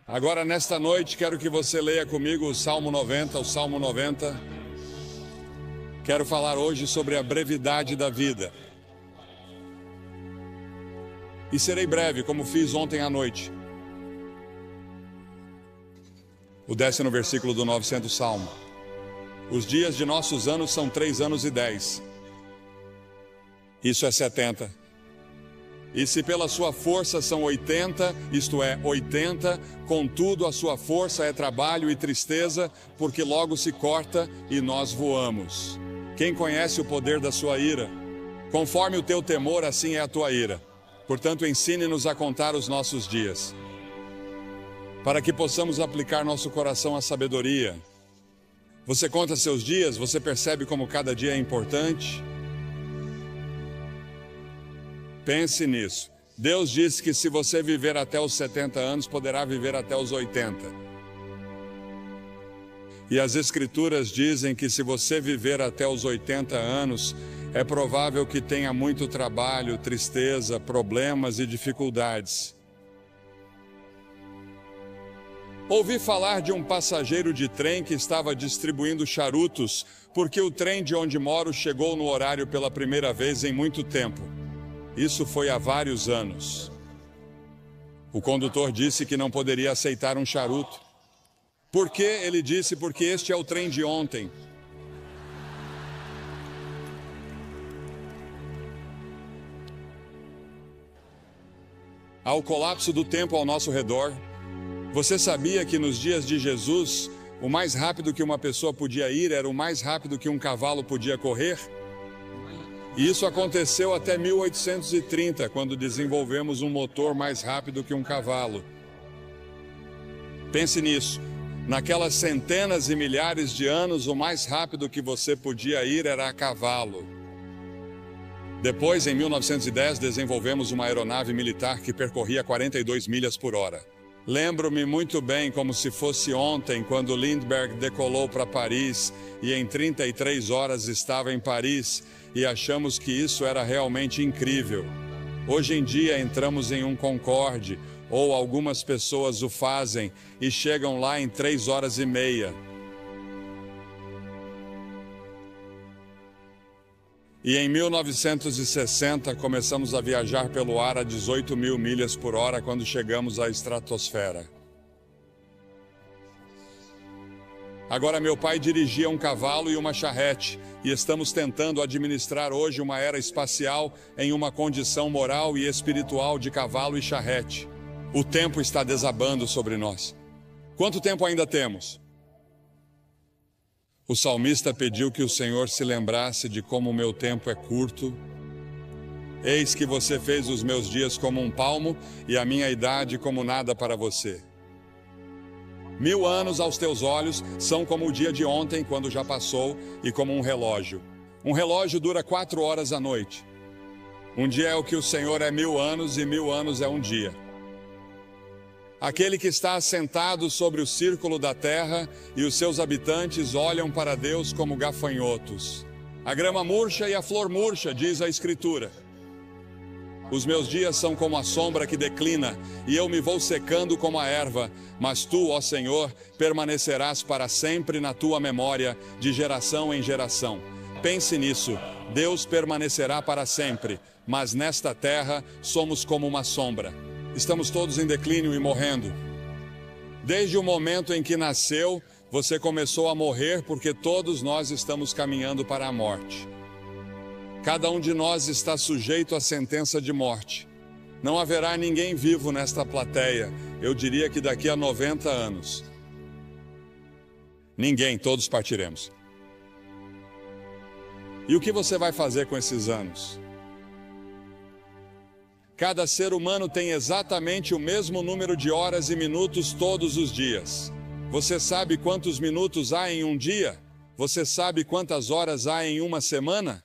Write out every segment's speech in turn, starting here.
Agora, nesta noite, quero que você leia comigo o Salmo 90, o Salmo 90. Quero falar hoje sobre a brevidade da vida. E serei breve, como fiz ontem à noite. O 10º versículo do 900 Salmo. Os dias de nossos anos são 3 anos e 10. Isso é 70. E se pela sua força são 80, isto é, 80, contudo a sua força é trabalho e tristeza, porque logo se corta e nós voamos. Quem conhece o poder da sua ira? Conforme o teu temor, assim é a tua ira. Portanto, ensine-nos a contar os nossos dias, para que possamos aplicar nosso coração à sabedoria. Você conta seus dias? Você percebe como cada dia é importante? Pense nisso. Deus disse que se você viver até os 70 anos, poderá viver até os 80. E as Escrituras dizem que se você viver até os 80 anos, é provável que tenha muito trabalho, tristeza, problemas e dificuldades. Ouvi falar de um passageiro de trem que estava distribuindo charutos, porque o trem de onde moro chegou no horário pela primeira vez em muito tempo. Isso foi há vários anos. O condutor disse que não poderia aceitar um charuto. Por quê? Ele disse, porque este é o trem de ontem. Ao colapso do tempo ao nosso redor, você sabia que nos dias de Jesus, o mais rápido que uma pessoa podia ir era o mais rápido que um cavalo podia correr? E isso aconteceu até 1830, quando desenvolvemos um motor mais rápido que um cavalo. Pense nisso. Naquelas centenas e milhares de anos, o mais rápido que você podia ir era a cavalo. Depois, em 1910, desenvolvemos uma aeronave militar que percorria 42 milhas por hora. Lembro-me muito bem, como se fosse ontem, quando Lindbergh decolou para Paris e em 33 horas estava em Paris e achamos que isso era realmente incrível. Hoje em dia entramos em um Concorde, ou algumas pessoas o fazem e chegam lá em 3 horas e meia. E em 1960 começamos a viajar pelo ar a 18 mil milhas por hora quando chegamos à estratosfera. Agora meu pai dirigia um cavalo e uma charrete e estamos tentando administrar hoje uma era espacial em uma condição moral e espiritual de cavalo e charrete. O tempo está desabando sobre nós. Quanto tempo ainda temos? O salmista pediu que o Senhor se lembrasse de como o meu tempo é curto. Eis que você fez os meus dias como um palmo e a minha idade como nada para você. 1000 anos aos teus olhos são como o dia de ontem, quando já passou, e como um relógio. Um relógio dura 4 horas à noite. Um dia é o que o Senhor é 1000 anos e 1000 anos é um dia. Aquele que está assentado sobre o círculo da terra e os seus habitantes olham para Deus como gafanhotos. A grama murcha e a flor murcha, diz a Escritura. Os meus dias são como a sombra que declina, e eu me vou secando como a erva, mas tu, ó Senhor, permanecerás para sempre na tua memória, de geração em geração. Pense nisso, Deus permanecerá para sempre, mas nesta terra somos como uma sombra. Estamos todos em declínio e morrendo. Desde o momento em que nasceu, você começou a morrer porque todos nós estamos caminhando para a morte. Cada um de nós está sujeito à sentença de morte. Não haverá ninguém vivo nesta plateia, eu diria que daqui a 90 anos. Ninguém, todos partiremos. E o que você vai fazer com esses anos? Cada ser humano tem exatamente o mesmo número de horas e minutos todos os dias. Você sabe quantos minutos há em um dia? Você sabe quantas horas há em uma semana?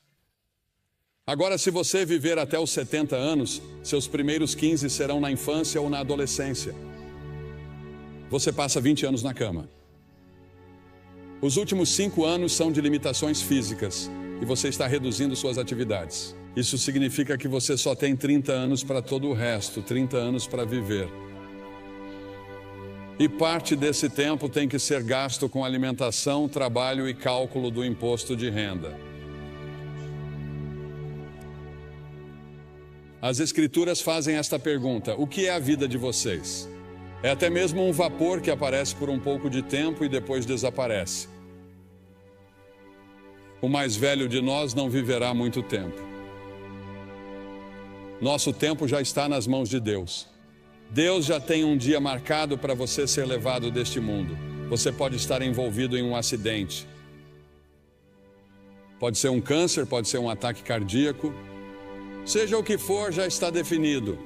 Agora, se você viver até os 70 anos, seus primeiros 15 serão na infância ou na adolescência. Você passa 20 anos na cama. Os últimos 5 anos são de limitações físicas e você está reduzindo suas atividades. Isso significa que você só tem 30 anos para todo o resto, 30 anos para viver. E parte desse tempo tem que ser gasto com alimentação, trabalho e cálculo do imposto de renda. As Escrituras fazem esta pergunta: o que é a vida de vocês? É até mesmo um vapor que aparece por um pouco de tempo e depois desaparece. O mais velho de nós não viverá muito tempo. Nosso tempo já está nas mãos de Deus. Deus já tem um dia marcado para você ser levado deste mundo. Você pode estar envolvido em um acidente. Pode ser um câncer, pode ser um ataque cardíaco. Seja o que for, já está definido.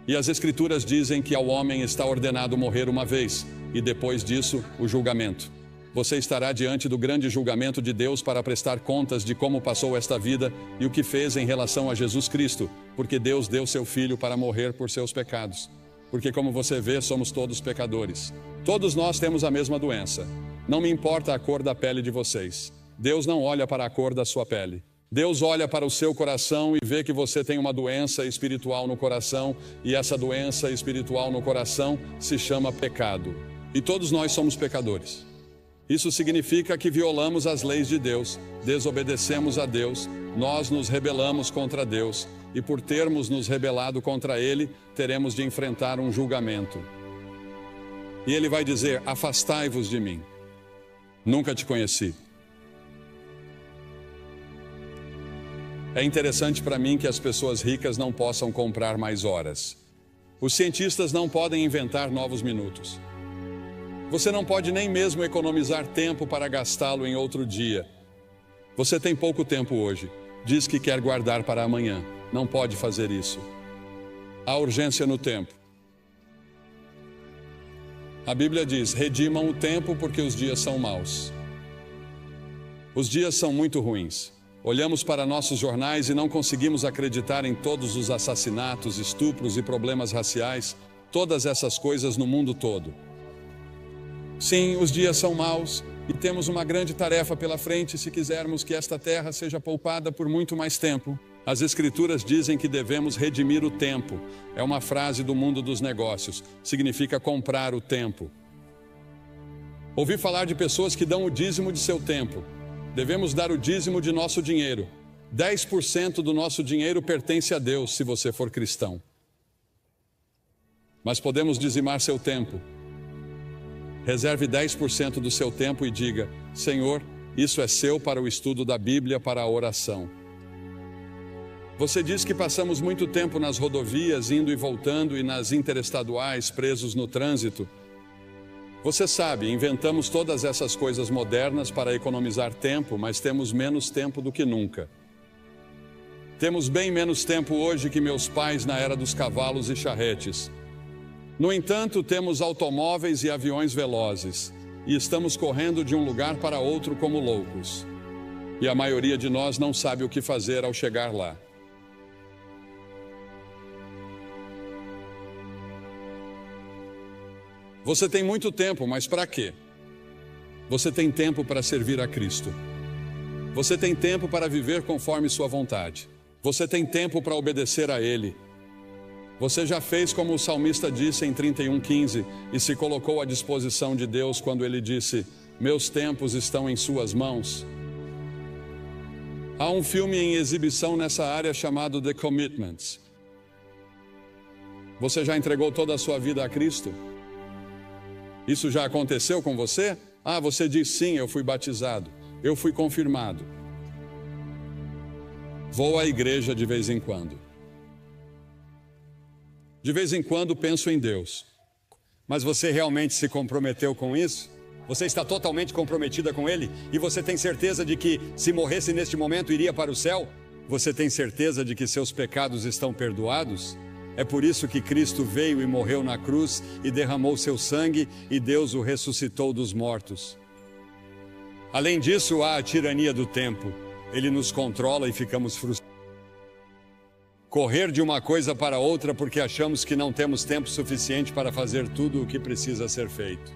E as Escrituras dizem que ao homem está ordenado morrer uma vez, e depois disso, o julgamento. Você estará diante do grande julgamento de Deus para prestar contas de como passou esta vida e o que fez em relação a Jesus Cristo, porque Deus deu seu Filho para morrer por seus pecados. Porque, como você vê, somos todos pecadores. Todos nós temos a mesma doença. Não me importa a cor da pele de vocês. Deus não olha para a cor da sua pele. Deus olha para o seu coração e vê que você tem uma doença espiritual no coração, e essa doença espiritual no coração se chama pecado. E todos nós somos pecadores. Isso significa que violamos as leis de Deus, desobedecemos a Deus, nós nos rebelamos contra Deus, e por termos nos rebelado contra Ele, teremos de enfrentar um julgamento. E Ele vai dizer: afastai-vos de mim. Nunca te conheci. É interessante para mim que as pessoas ricas não possam comprar mais horas. Os cientistas não podem inventar novos minutos. Você não pode nem mesmo economizar tempo para gastá-lo em outro dia. Você tem pouco tempo hoje. Diz que quer guardar para amanhã. Não pode fazer isso. Há urgência no tempo. A Bíblia diz: redimam o tempo porque os dias são maus. Os dias são muito ruins. Olhamos para nossos jornais e não conseguimos acreditar em todos os assassinatos, estupros e problemas raciais, todas essas coisas no mundo todo. Sim, os dias são maus e temos uma grande tarefa pela frente se quisermos que esta terra seja poupada por muito mais tempo. As Escrituras dizem que devemos redimir o tempo. É uma frase do mundo dos negócios. Significa comprar o tempo. Ouvi falar de pessoas que dão o dízimo de seu tempo. Devemos dar o dízimo de nosso dinheiro. 10% do nosso dinheiro pertence a Deus, se você for cristão. Mas podemos dizimar seu tempo. Reserve 10% do seu tempo e diga: Senhor, isso é seu para o estudo da Bíblia, para a oração. Você diz que passamos muito tempo nas rodovias, indo e voltando, e nas interestaduais, presos no trânsito. Você sabe, inventamos todas essas coisas modernas para economizar tempo, mas temos menos tempo do que nunca. Temos bem menos tempo hoje que meus pais na era dos cavalos e charretes. No entanto, temos automóveis e aviões velozes, e estamos correndo de um lugar para outro como loucos. E a maioria de nós não sabe o que fazer ao chegar lá. Você tem muito tempo, mas para quê? Você tem tempo para servir a Cristo. Você tem tempo para viver conforme sua vontade. Você tem tempo para obedecer a Ele. Você já fez como o salmista disse em 31:15 e se colocou à disposição de Deus quando ele disse: meus tempos estão em suas mãos. Há um filme em exibição nessa área chamado The Commitments. Você já entregou toda a sua vida a Cristo? Isso já aconteceu com você? Ah, você diz sim, eu fui batizado, eu fui confirmado. Vou à igreja de vez em quando. De vez em quando penso em Deus. Mas você realmente se comprometeu com isso? Você está totalmente comprometida com Ele? E você tem certeza de que, se morresse neste momento, iria para o céu? Você tem certeza de que seus pecados estão perdoados? É por isso que Cristo veio e morreu na cruz e derramou seu sangue e Deus o ressuscitou dos mortos. Além disso, há a tirania do tempo. Ele nos controla e ficamos frustrados. Correr de uma coisa para outra porque achamos que não temos tempo suficiente para fazer tudo o que precisa ser feito.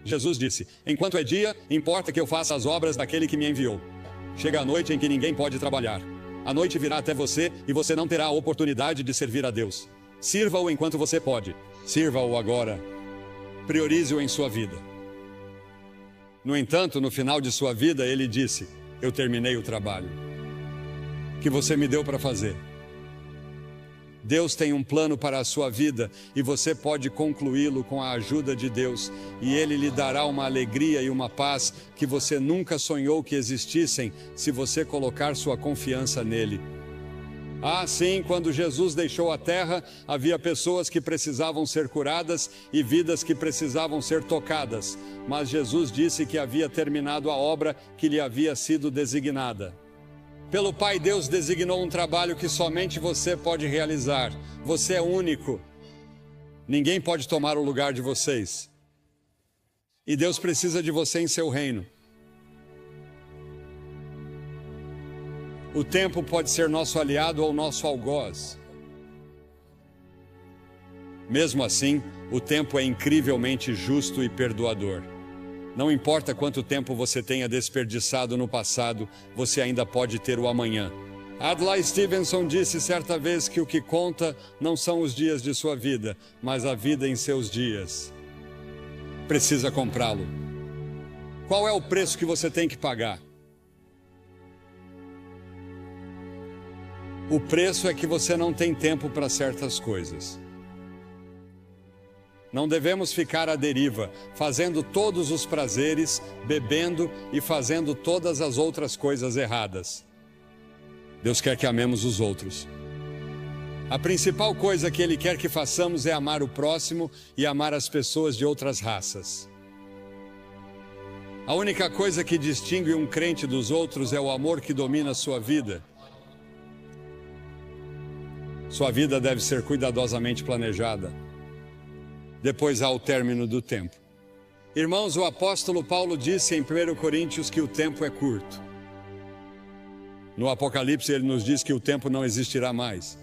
Jesus disse: enquanto é dia, importa que eu faça as obras daquele que me enviou. Chega a noite em que ninguém pode trabalhar. A noite virá até você e você não terá a oportunidade de servir a Deus. Sirva-o enquanto você pode. Sirva-o agora. Priorize-o em sua vida. No entanto, no final de sua vida, ele disse: eu terminei o trabalho que você me deu para fazer. Deus tem um plano para a sua vida e você pode concluí-lo com a ajuda de Deus, e Ele lhe dará uma alegria e uma paz que você nunca sonhou que existissem se você colocar sua confiança nele. Ah, sim, quando Jesus deixou a terra, havia pessoas que precisavam ser curadas e vidas que precisavam ser tocadas, mas Jesus disse que havia terminado a obra que lhe havia sido designada. Pelo Pai, Deus designou um trabalho que somente você pode realizar. Você é único. Ninguém pode tomar o lugar de vocês. E Deus precisa de você em seu reino. O tempo pode ser nosso aliado ou nosso algoz. Mesmo assim, o tempo é incrivelmente justo e perdoador. Não importa quanto tempo você tenha desperdiçado no passado, você ainda pode ter o amanhã. Adlai Stevenson disse certa vez que o que conta não são os dias de sua vida, mas a vida em seus dias. Precisa comprá-lo. Qual é o preço que você tem que pagar? O preço é que você não tem tempo para certas coisas. Não devemos ficar à deriva, fazendo todos os prazeres, bebendo e fazendo todas as outras coisas erradas. Deus quer que amemos os outros. A principal coisa que Ele quer que façamos é amar o próximo e amar as pessoas de outras raças. A única coisa que distingue um crente dos outros é o amor que domina a sua vida. Sua vida deve ser cuidadosamente planejada. Depois há o término do tempo. Irmãos, o apóstolo Paulo disse em 1 Coríntios que o tempo é curto. No Apocalipse ele nos diz que o tempo não existirá mais.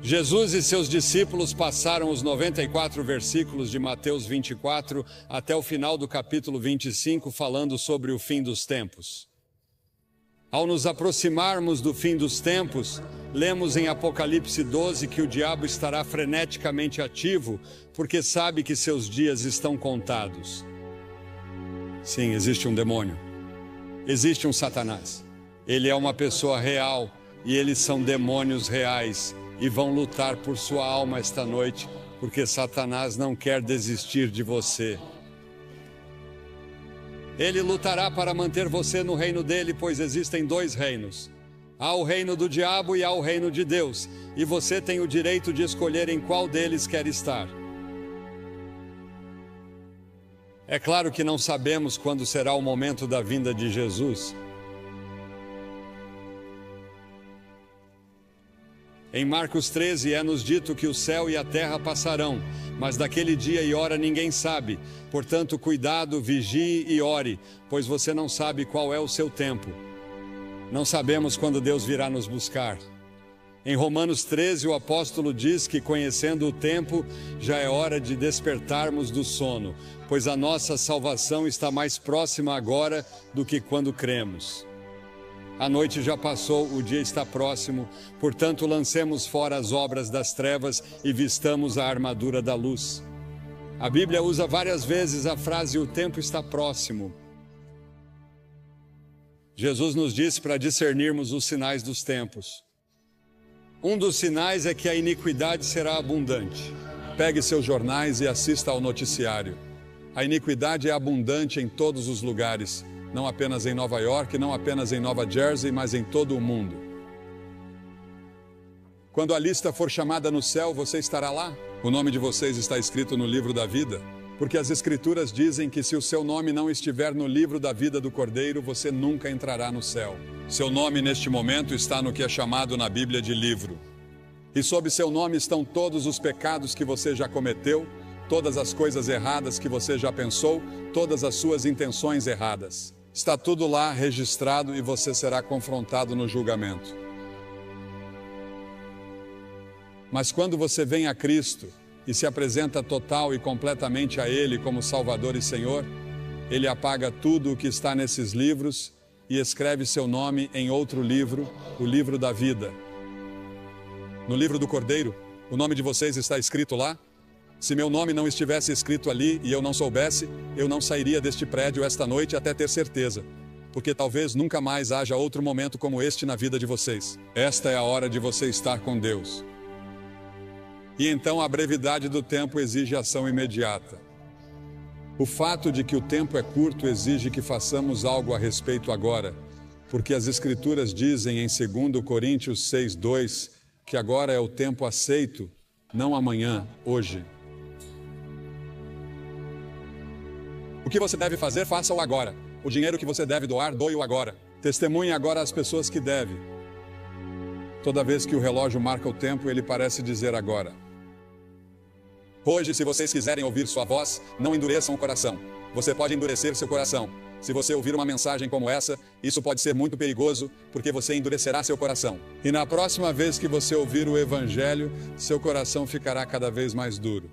Jesus e seus discípulos passaram os 94 versículos de Mateus 24 até o final do capítulo 25 falando sobre o fim dos tempos. Ao nos aproximarmos do fim dos tempos, lemos em Apocalipse 12 que o diabo estará freneticamente ativo, porque sabe que seus dias estão contados. Sim, existe um demônio. Existe um Satanás. Ele é uma pessoa real e eles são demônios reais e vão lutar por sua alma esta noite, porque Satanás não quer desistir de você. Ele lutará para manter você no reino dele, pois existem dois reinos. Há o reino do diabo e há o reino de Deus, e você tem o direito de escolher em qual deles quer estar. É claro que não sabemos quando será o momento da vinda de Jesus. Em Marcos 13 é-nos dito que o céu e a terra passarão, mas daquele dia e hora ninguém sabe. Portanto, cuidado, vigie e ore, pois você não sabe qual é o seu tempo. Não sabemos quando Deus virá nos buscar. Em Romanos 13, o apóstolo diz que, conhecendo o tempo, já é hora de despertarmos do sono, pois a nossa salvação está mais próxima agora do que quando cremos. A noite já passou, o dia está próximo, portanto lancemos fora as obras das trevas e vistamos a armadura da luz. A Bíblia usa várias vezes a frase "o tempo está próximo". Jesus nos disse para discernirmos os sinais dos tempos. Um dos sinais é que a iniquidade será abundante. Pegue seus jornais e assista ao noticiário. A iniquidade é abundante em todos os lugares. Não apenas em Nova York, não apenas em Nova Jersey, mas em todo o mundo. Quando a lista for chamada no céu, você estará lá? O nome de vocês está escrito no livro da vida? Porque as Escrituras dizem que se o seu nome não estiver no livro da vida do Cordeiro, você nunca entrará no céu. Seu nome neste momento está no que é chamado na Bíblia de livro. E sob seu nome estão todos os pecados que você já cometeu, todas as coisas erradas que você já pensou, todas as suas intenções erradas. Está tudo lá registrado e você será confrontado no julgamento. Mas quando você vem a Cristo e se apresenta total e completamente a Ele como Salvador e Senhor, Ele apaga tudo o que está nesses livros e escreve seu nome em outro livro, o livro da vida. No livro do Cordeiro, O nome de vocês está escrito lá? Se meu nome não estivesse escrito ali e eu não soubesse, eu não sairia deste prédio esta noite até ter certeza. Porque talvez nunca mais haja outro momento como este na vida de vocês. Esta é a hora de você estar com Deus. E então a brevidade do tempo exige ação imediata. O fato de que o tempo é curto exige que façamos algo a respeito agora, porque as Escrituras dizem em 2 Coríntios 6:2 que agora é o tempo aceito, não amanhã, hoje. O que você deve fazer, faça-o agora. O dinheiro que você deve doar, doe-o agora. Testemunhe agora às pessoas que deve. Toda vez que o relógio marca o tempo, ele parece dizer agora. Hoje, se vocês quiserem ouvir sua voz, não endureçam o coração. Você pode endurecer seu coração. Se você ouvir uma mensagem como essa, isso pode ser muito perigoso, porque você endurecerá seu coração. E na próxima vez que você ouvir o Evangelho, seu coração ficará cada vez mais duro.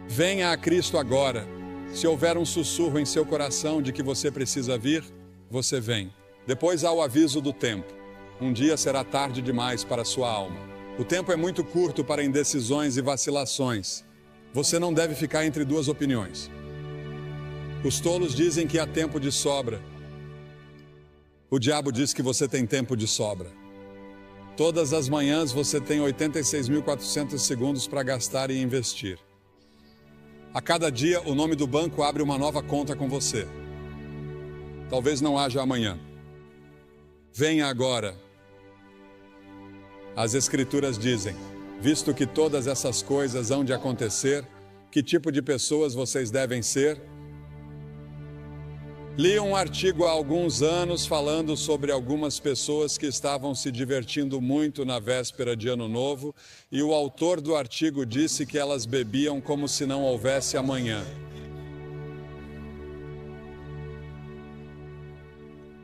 Venha a Cristo agora. Se houver um sussurro em seu coração de que você precisa vir, você vem. Depois há o aviso do tempo. Um dia será tarde demais para sua alma. O tempo é muito curto para indecisões e vacilações. Você não deve ficar entre duas opiniões. Os tolos dizem que há tempo de sobra. O diabo diz que você tem tempo de sobra. Todas as manhãs você tem 86.400 segundos para gastar e investir. A cada dia, o nome do banco abre uma nova conta com você. Talvez não haja amanhã. Venha agora. As Escrituras dizem, visto que todas essas coisas hão de acontecer, que tipo de pessoas vocês devem ser? Li um artigo há alguns anos falando sobre algumas pessoas que estavam se divertindo muito na véspera de Ano Novo, e o autor do artigo disse que elas bebiam como se não houvesse amanhã.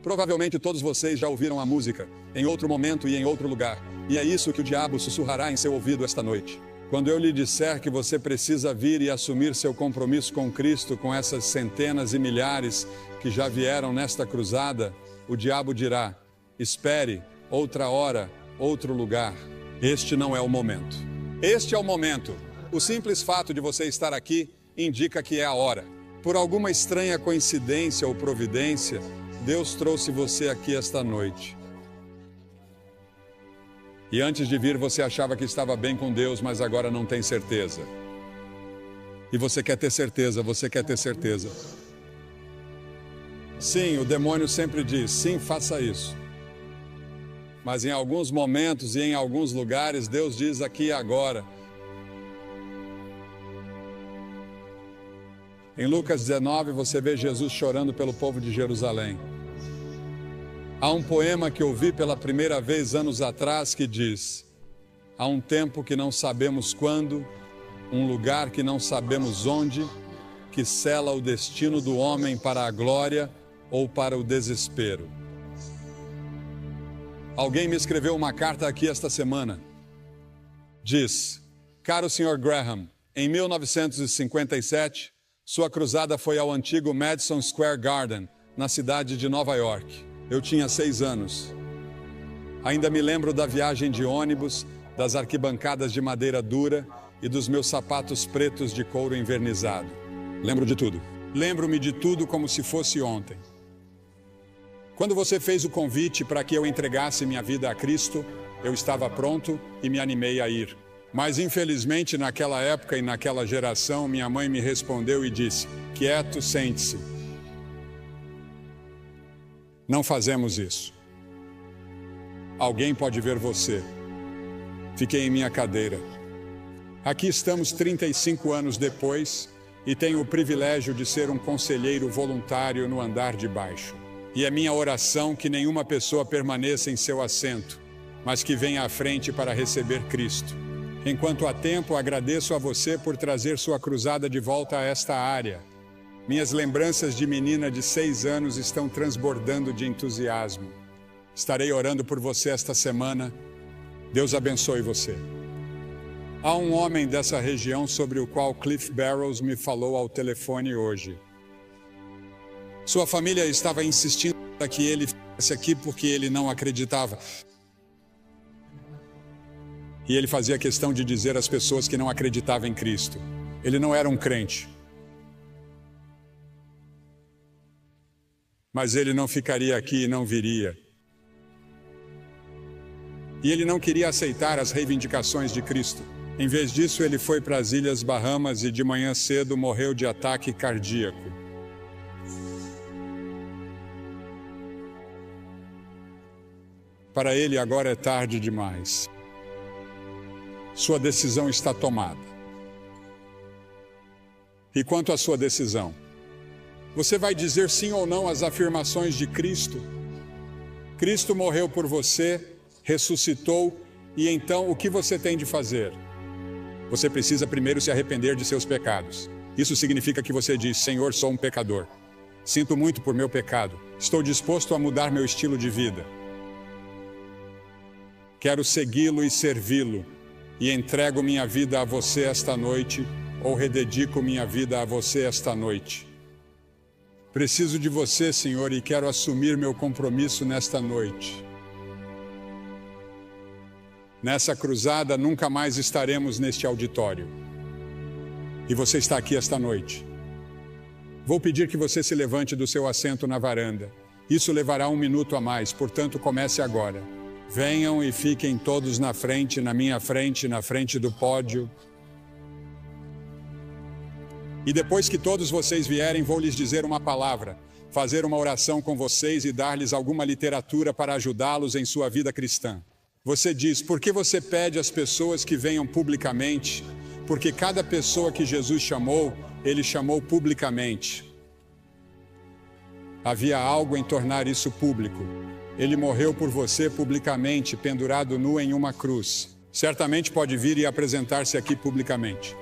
Provavelmente todos vocês já ouviram a música, em outro momento e em outro lugar, e é isso que o diabo sussurrará em seu ouvido esta noite. Quando eu lhe disser que você precisa vir e assumir seu compromisso com Cristo, com essas centenas e milhares que já vieram nesta cruzada, o diabo dirá, espere, outra hora, outro lugar. Este não é o momento. Este é o momento. O simples fato de você estar aqui indica que é a hora. Por alguma estranha coincidência ou providência, Deus trouxe você aqui esta noite. E antes de vir você achava que estava bem com Deus, mas agora não tem certeza. E você quer ter certeza, você quer ter certeza. Sim, o demônio sempre diz, sim, faça isso. Mas em alguns momentos e em alguns lugares, Deus diz aqui e agora. Em Lucas 19, você vê Jesus chorando pelo povo de Jerusalém. Há um poema que ouvi pela primeira vez anos atrás que diz: há um tempo que não sabemos quando, um lugar que não sabemos onde, que sela o destino do homem para a glória ou para o desespero. Alguém me escreveu uma carta aqui esta semana. Diz: caro Sr. Graham, em 1957, sua cruzada foi ao antigo Madison Square Garden, na cidade de Nova York. Eu tinha 6 anos. Ainda me lembro da viagem de ônibus, das arquibancadas de madeira dura e dos meus sapatos pretos de couro envernizado. Lembro de tudo. Lembro-me de tudo como se fosse ontem. Quando você fez o convite para que eu entregasse minha vida a Cristo, eu estava pronto e me animei a ir. Mas infelizmente naquela época e naquela geração, minha mãe me respondeu e disse: quieto, sente-se. Não fazemos isso. Alguém pode ver você. Fiquei em minha cadeira. Aqui estamos 35 anos depois e tenho o privilégio de ser um conselheiro voluntário no andar de baixo. E é minha oração que nenhuma pessoa permaneça em seu assento, mas que venha à frente para receber Cristo. Enquanto há tempo, agradeço a você por trazer sua cruzada de volta a esta área. Minhas lembranças de menina de 6 anos estão transbordando de entusiasmo. Estarei orando por você esta semana. Deus abençoe você. Há um homem dessa região sobre o qual Cliff Barrows me falou ao telefone hoje. Sua família estava insistindo para que ele ficasse aqui porque ele não acreditava. E ele fazia questão de dizer às pessoas que não acreditavam em Cristo. Ele não era um crente. Mas ele não ficaria aqui e não viria. E ele não queria aceitar as reivindicações de Cristo. Em vez disso, ele foi para as Ilhas Bahamas e de manhã cedo morreu de ataque cardíaco. Para ele agora é tarde demais. Sua decisão está tomada. E quanto à sua decisão? Você vai dizer sim ou não às afirmações de Cristo? Cristo morreu por você, ressuscitou, e então o que você tem de fazer? Você precisa primeiro se arrepender de seus pecados. Isso significa que você diz: Senhor, sou um pecador. Sinto muito por meu pecado. Estou disposto a mudar meu estilo de vida. Quero segui-lo e servi-lo. E entrego minha vida a você esta noite, ou rededico minha vida a você esta noite. Preciso de você, Senhor, e quero assumir meu compromisso nesta noite. Nessa cruzada, nunca mais estaremos neste auditório. E você está aqui esta noite. Vou pedir que você se levante do seu assento na varanda. Isso levará 1 minuto a mais, portanto, comece agora. Venham e fiquem todos na frente, na minha frente, na frente do pódio. E depois que todos vocês vierem, vou lhes dizer uma palavra, fazer uma oração com vocês e dar-lhes alguma literatura para ajudá-los em sua vida cristã. Você diz: por que você pede às pessoas que venham publicamente? Porque cada pessoa que Jesus chamou, ele chamou publicamente. Havia algo em tornar isso público. Ele morreu por você publicamente, pendurado nu em uma cruz. Certamente pode vir e apresentar-se aqui publicamente.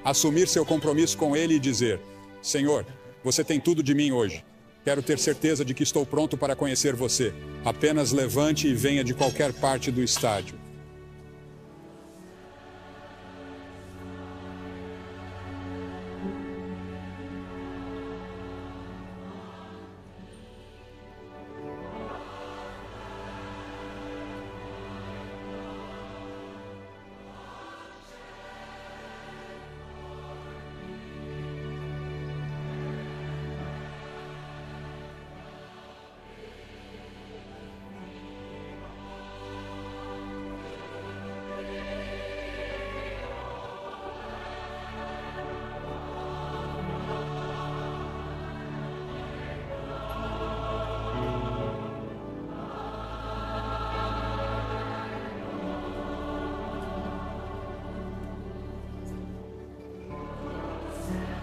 Assumir seu compromisso com ele e dizer: Senhor, você tem tudo de mim hoje. Quero ter certeza de que estou pronto para conhecer você. Apenas levante e venha de qualquer parte do estádio.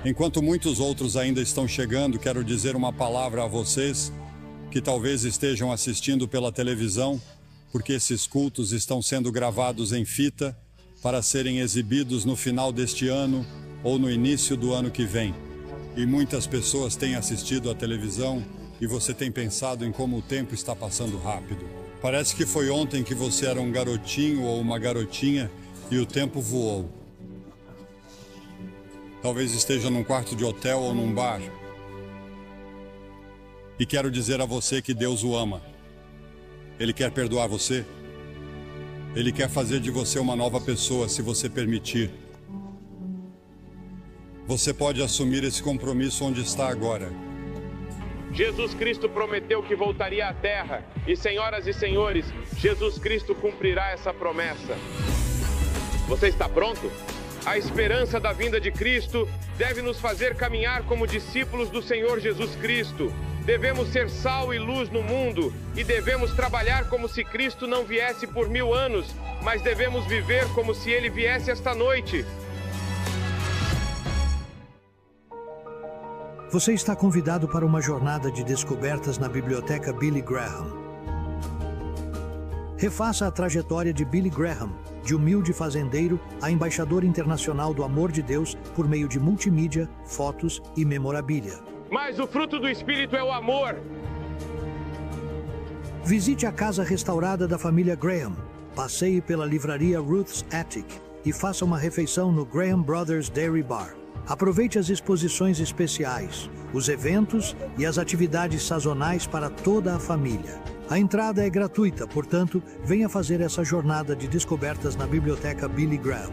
Enquanto muitos outros ainda estão chegando, quero dizer uma palavra a vocês que talvez estejam assistindo pela televisão, porque esses cultos estão sendo gravados em fita para serem exibidos no final deste ano ou no início do ano que vem. E muitas pessoas têm assistido à televisão e você tem pensado em como o tempo está passando rápido. Parece que foi ontem que você era um garotinho ou uma garotinha e o tempo voou. Talvez esteja num quarto de hotel ou num bar. E quero dizer a você que Deus o ama. Ele quer perdoar você. Ele quer fazer de você uma nova pessoa, se você permitir. Você pode assumir esse compromisso onde está agora. Jesus Cristo prometeu que voltaria à Terra. E, senhoras e senhores, Jesus Cristo cumprirá essa promessa. Você está pronto? A esperança da vinda de Cristo deve nos fazer caminhar como discípulos do Senhor Jesus Cristo. Devemos ser sal e luz no mundo e devemos trabalhar como se Cristo não viesse por 1000 anos, mas devemos viver como se Ele viesse esta noite. Você está convidado para uma jornada de descobertas na Biblioteca Billy Graham. Refaça a trajetória de Billy Graham, de humilde fazendeiro a embaixador internacional do amor de Deus por meio de multimídia, fotos e memorabilia. Mas o fruto do Espírito é o amor. Visite a casa restaurada da família Graham, passeie pela livraria Ruth's Attic e faça uma refeição no Graham Brothers Dairy Bar. Aproveite as exposições especiais, os eventos e as atividades sazonais para toda a família. A entrada é gratuita, portanto, venha fazer essa jornada de descobertas na Biblioteca Billy Graham.